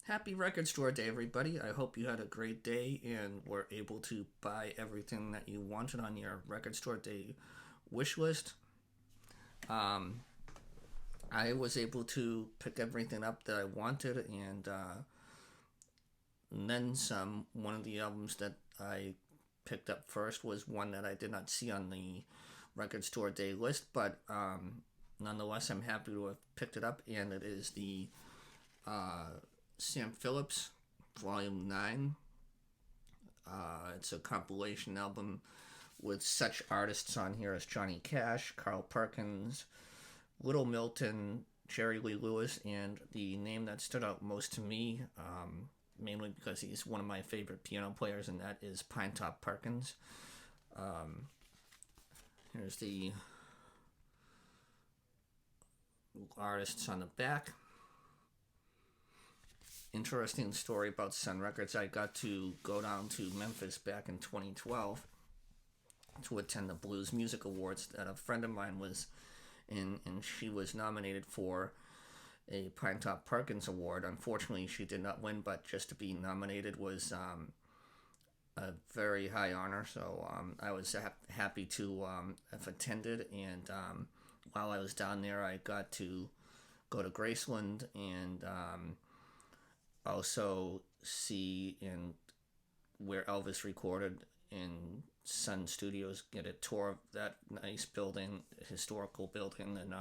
Happy Record Store Day, everybody. I hope you had a great day and were able to buy everything that you wanted on your Record Store Day wish list. Um, I was able to pick everything up that I wanted and then some. One of the albums that I picked up first was one that I did not see on the Record Store Day list, but nonetheless, I'm happy to have picked it up, and it is the uh, Sam Phillips, Volume 9. It's a compilation album with such artists on here as Johnny Cash, Carl Perkins, Little Milton, Jerry Lee Lewis, and the name that stood out most to me, mainly because he's one of my favorite piano players, and that is Pinetop Perkins. Um, Here's the artists on the back. Interesting story about Sun Records. I got to go down to Memphis back in 2012 to attend the Blues Music Awards that a friend of mine was in, and she was nominated for a Pinetop Perkins Award. Unfortunately, she did not win, but just to be nominated was a very high honor. So I was happy to have attended, and while I was down there, I got to go to Graceland and also see in where Elvis recorded in Sun Studios, get a tour of that nice building, historical building, and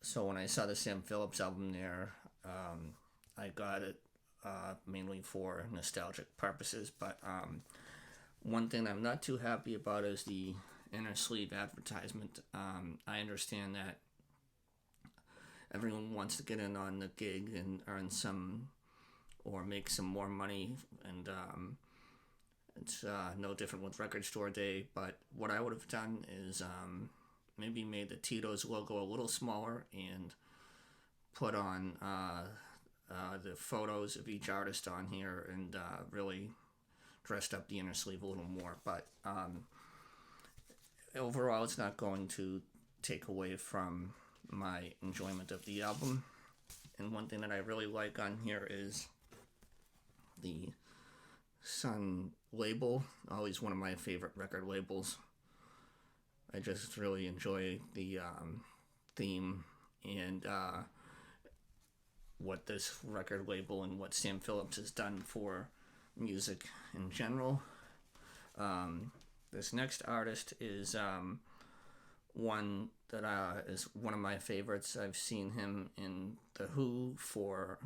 so when I saw the Sam Phillips album there, I got it mainly for nostalgic purposes. But one thing I'm not too happy about is the inner sleeve advertisement. I understand that everyone wants to get in on the gig and earn some or make some more money, and it's no different with Record Store Day. But what I would have done is maybe made the Tito's logo a little smaller and put on the photos of each artist on here, and really dressed up the inner sleeve a little more. But overall, it's not going to take away from my enjoyment of the album. And one thing that I really like on here is the Sun label. Always one of my favorite record labels. I just really enjoy the theme and what this record label and what Sam Phillips has done for music in general. This next artist is one that is one of my favorites. I've seen him in The Who for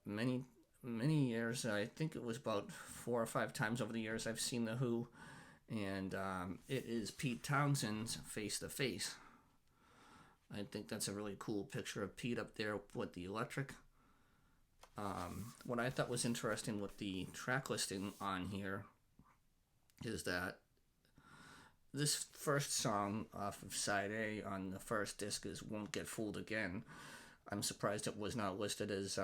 many years. I think it was about 4 or 5 times over the years I've seen The Who, and it is Pete Townshend's Face to Face. I think that's a really cool picture of Pete up there with the electric. What I thought was interesting with the track listing on here is that this first song off of side A on the first disc is Won't Get Fooled Again. I'm surprised it was not listed as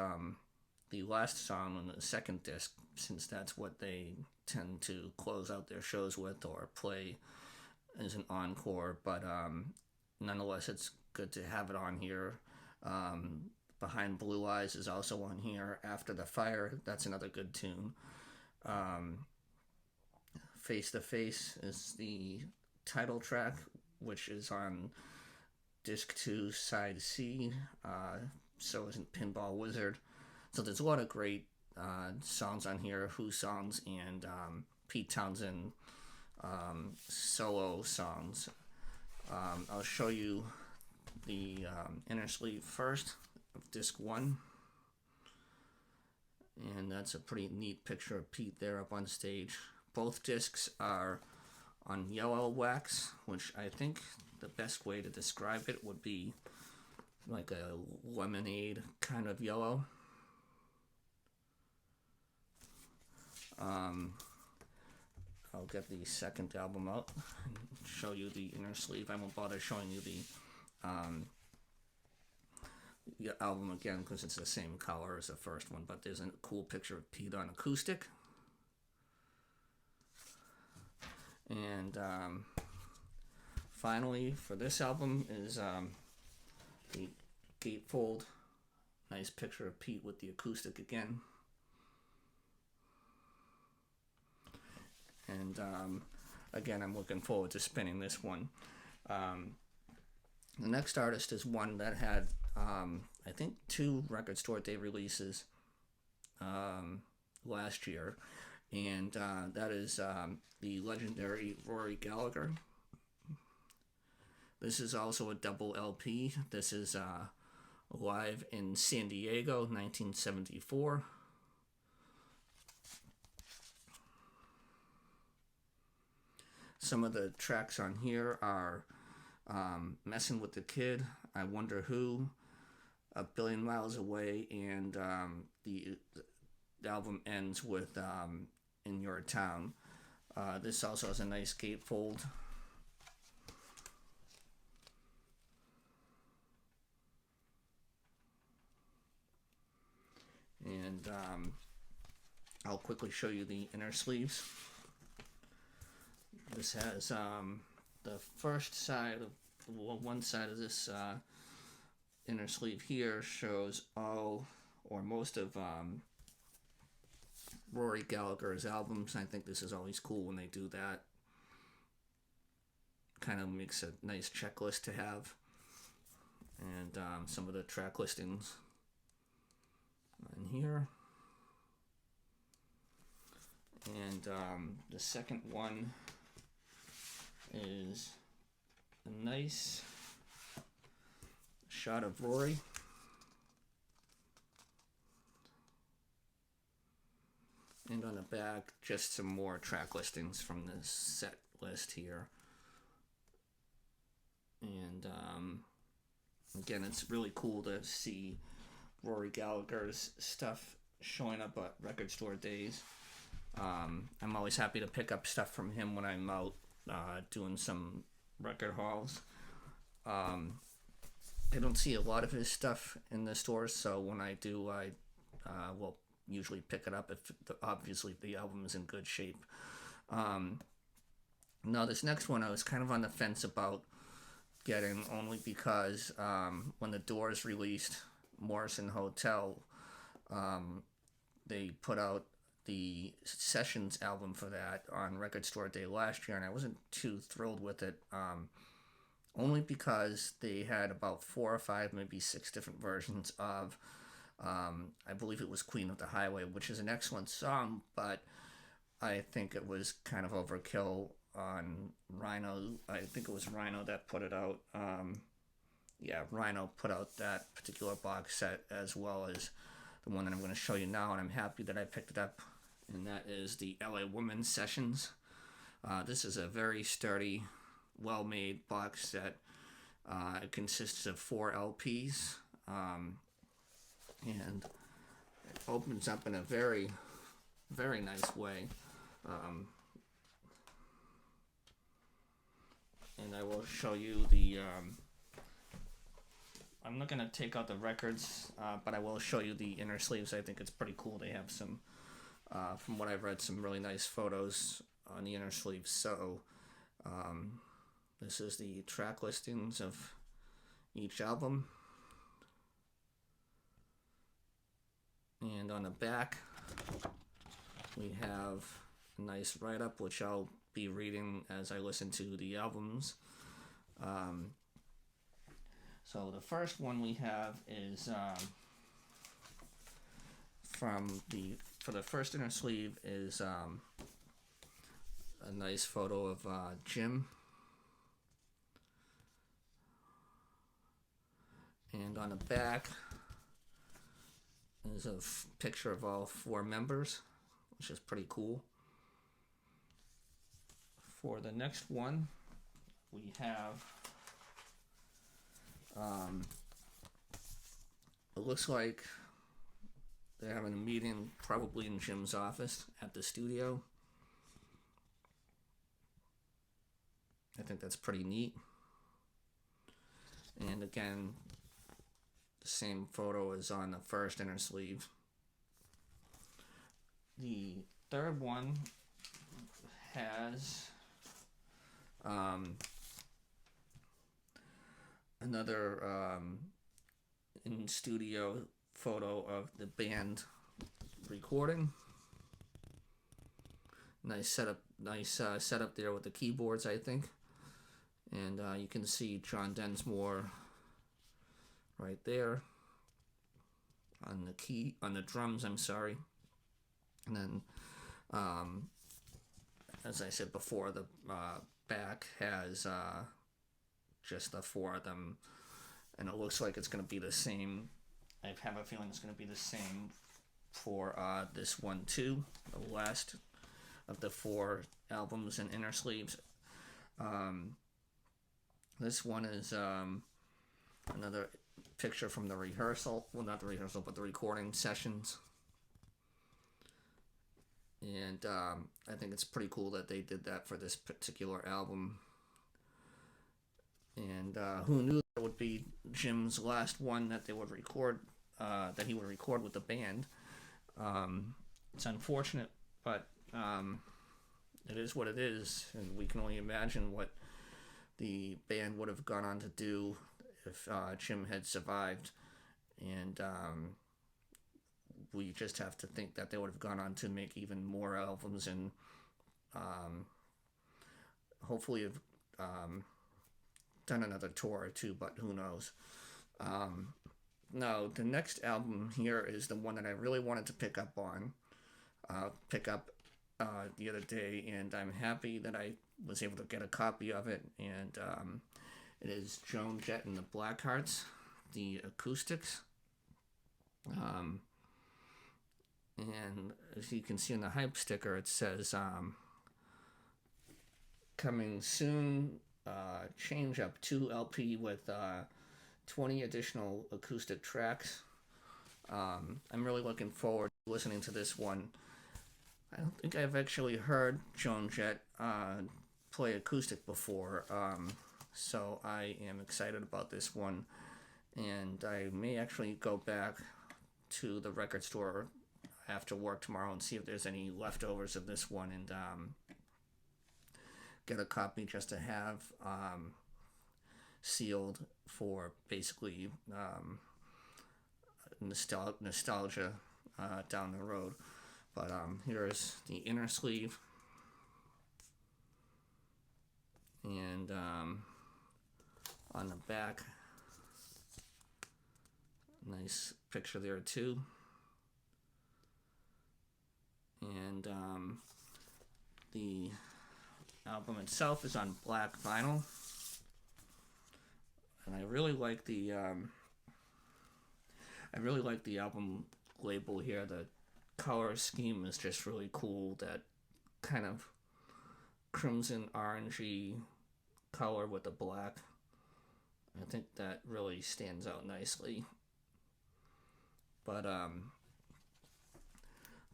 the last song on the second disc, since that's what they tend to close out their shows with or play as an encore. But nonetheless, it's good to have it on here. Behind Blue Eyes is also on here. After the Fire, that's another good tune. Face to Face is the title track, which is on disc 2 side C. So isn't Pinball Wizard. So there's a lot of great songs on here, Who songs and Pete Townshend solo songs. I'll show you the inner sleeve first of disc 1, and that's a pretty neat picture of Pete there up on stage. Both discs are on yellow wax, which I think the best way to describe it would be like a lemonade kind of yellow. I'll get the second album out and show you the inner sleeve. I won't bother showing you the album again because it's the same color as the first one, but there's a cool picture of Pete on acoustic. And finally, for this album is the gatefold Nice picture of Pete with the acoustic again. And again, I'm looking forward to spinning this one. The next artist is one that had, I think, 2 record store day releases last year, and that is the legendary Rory Gallagher. This is also a double LP. This is live in San Diego, 1974. Some of the tracks on here are Messing with the Kid, I Wonder Who, A Billion Miles Away, and the album ends with In Your Town. This also has a nice gatefold. And I'll quickly show you the inner sleeves. This has the first side of, well, one side of this inner sleeve here shows all or most of Rory Gallagher's albums. I think this is always cool when they do that. Kind of makes a nice checklist to have. And some of the track listings in here. And the second one is a nice shot of Rory. And on the back, just some more track listings from this set list here. And again, it's really cool to see Rory Gallagher's stuff showing up at record store days. I'm always happy to pick up stuff from him when I'm out doing some record hauls. I don't see a lot of his stuff in the stores, so when I do, I will usually pick it up if obviously the album is in good shape. Now this next one I was kind of on the fence about getting, only because when The Doors released Morrison Hotel, they put out the Sessions album for that on Record Store Day last year, and I wasn't too thrilled with it, only because they had about 4 or 5, maybe 6 different versions of, I believe it was Queen of the Highway, which is an excellent song, but I think it was kind of overkill on Rhino. I think it was Rhino that put it out. Yeah, Rhino put out that particular box set, as well as the one that I'm going to show you now, and I'm happy that I picked it up, and that is the LA Woman Sessions. This is a very sturdy, well-made box set. It consists of 4 LPs, and it opens up in a very, very nice way. And I will show you the... I'm not going to take out the records, but I will show you the inner sleeves. I think it's pretty cool. They have some, from what I've read, some really nice photos on the inner sleeves. So this is the track listings of each album. And on the back, we have a nice write-up, which I'll be reading as I listen to the albums. So the first one we have is for the first inner sleeve is a nice photo of Jim. And on the back is a picture of all 4 members, which is pretty cool. For the next one, we have it looks like they're having a meeting probably in Jim's office at the studio. I think that's pretty neat. And again, the same photo is on the first inner sleeve. The third one has another in studio photo of the band recording. Nice setup there with the keyboards, I think. And you can see John Densmore right there on the drums, I'm sorry. And then, as I said before, the back has just the four of them, and it looks like it's going to be the same. I have a feeling it's going to be the same for this one too, the last of the 4 albums and inner sleeves. This one is another picture from the rehearsal. Well, not the rehearsal, but the recording sessions. And I think it's pretty cool that they did that for this particular album. And who knew that would be Jim's last one that they would record, that he would record with the band. It's unfortunate, but it is what it is, and we can only imagine what the band would have gone on to do if Jim had survived. And we just have to think that they would have gone on to make even more albums and hopefully have done another tour or two, but who knows. Now, the next album here is the one that I really wanted to pick up the other day, and I'm happy that I was able to get a copy of it. And it is Joan, Jett, and the Blackhearts, the Acoustics. And as you can see on the hype sticker, it says coming soon, Change Up 2 LP with 20 additional acoustic tracks. I'm really looking forward to listening to this one. I don't think I've actually heard Joan Jett play acoustic before, so I am excited about this one, and I may actually go back to the record store after work tomorrow and see if there's any leftovers of this one, and get a copy just to have sealed for basically nostalgia down the road. But here's the inner sleeve, and on the back, nice picture there too. And the album itself is on black vinyl, and I really like the album label here. The color scheme is just really cool. That kind of crimson orangey color with the black. I think that really stands out nicely. But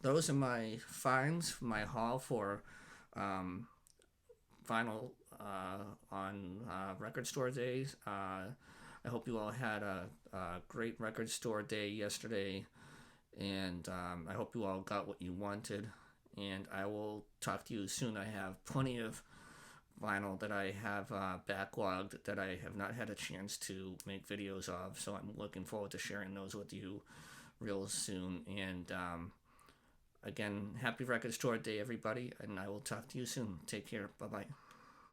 those are my finds for my haul for vinyl on record store days. I hope you all had a great record store day yesterday, and I hope you all got what you wanted, and I will talk to you soon. I have plenty of vinyl that I have backlogged that I have not had a chance to make videos of, so I'm looking forward to sharing those with you real soon. And again, happy record store day, everybody, and I will talk to you soon. Take care. Bye-bye.